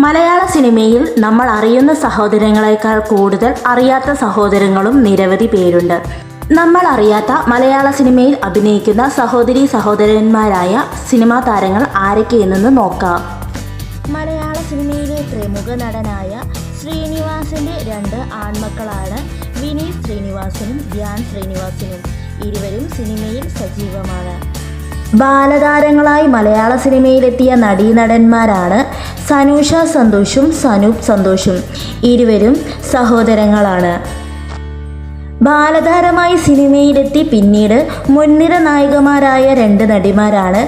മലയാള സിനിമയിൽ നമ്മൾ അറിയുന്ന സഹോദരങ്ങളെക്കാൾ കൂടുതൽ അറിയാത്ത സഹോദരങ്ങളും നിരവധി പേരുണ്ട്. നമ്മൾ അറിയാത്ത മലയാള സിനിമയിൽ അഭിനയിക്കുന്ന സഹോദരന്മാരായ സിനിമാ താരങ്ങൾ ആരൊക്കെയെന്ന് നോക്കാം. മലയാള സിനിമയിലെ പ്രമുഖ നടനായ ശ്രീനിവാസന്റെ 2 ആൺമക്കളാണ് വിനീത് ശ്രീനിവാസനും ധ്യാൻ ശ്രീനിവാസനും. ഇരുവരും സിനിമയിൽ സജീവമാണ്. ബാലതാരങ്ങളായി മലയാള സിനിമയിലെത്തിയ നടീനടന്മാരാണ് സനൂഷ സന്തോഷും സനൂപ് സന്തോഷും. ഇരുവരും സഹോദരങ്ങളാണ്. ബാലതാരമായി സിനിമയിലെത്തി പിന്നീട് മുൻനിര നായികമാരായ 2 നടിമാരാണ്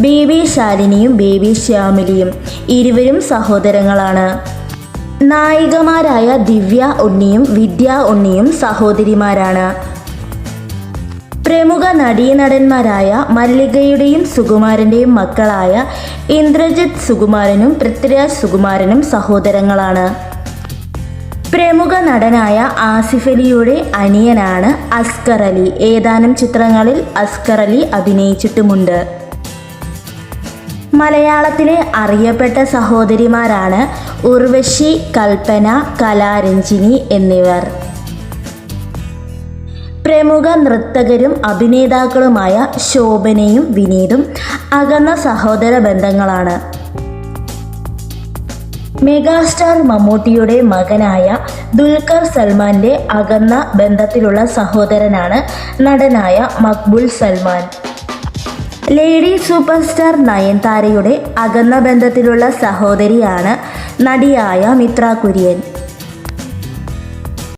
ബേബി ശാലിനിയും ബേബി ശ്യാമിലിയും. ഇരുവരും സഹോദരങ്ങളാണ്. നായികമാരായ ദിവ്യ ഉണ്ണിയും വിദ്യ ഉണ്ണിയും സഹോദരിമാരാണ്. പ്രമുഖ നടീനടന്മാരായ മല്ലികയുടെയും സുകുമാരൻ്റെയും മക്കളായ ഇന്ദ്രജിത്ത് സുകുമാരനും പൃഥ്വിരാജ് സുകുമാരനും സഹോദരങ്ങളാണ്. പ്രമുഖ നടനായ ആസിഫ് അലിയുടെ അനിയനാണ് അസ്കർ അലി. ഏതാനും ചിത്രങ്ങളിൽ അസ്കർ അലി അഭിനയിച്ചിട്ടുമുണ്ട്. മലയാളത്തിലെ അറിയപ്പെട്ട സഹോദരിമാരാണ് ഉർവശി, കൽപ്പന, കലാരഞ്ജിനി എന്നിവർ. പ്രമുഖ നർത്തകരും അഭിനേതാക്കളുമായ ശോഭനയും വിനീതും അകന്ന സഹോദര ബന്ധങ്ങളാണ്. മെഗാസ്റ്റാർ മമ്മൂട്ടിയുടെ മകനായ ദുൽഖർ സൽമാന്റെ അകന്ന ബന്ധത്തിലുള്ള സഹോദരനാണ് നടനായ Maqbool Salman. Lady super star നയൻതാരയുടെ അകന്ന ബന്ധത്തിലുള്ള സഹോദരിയാണ് നടിയായ മിത്ര കുര്യൻ.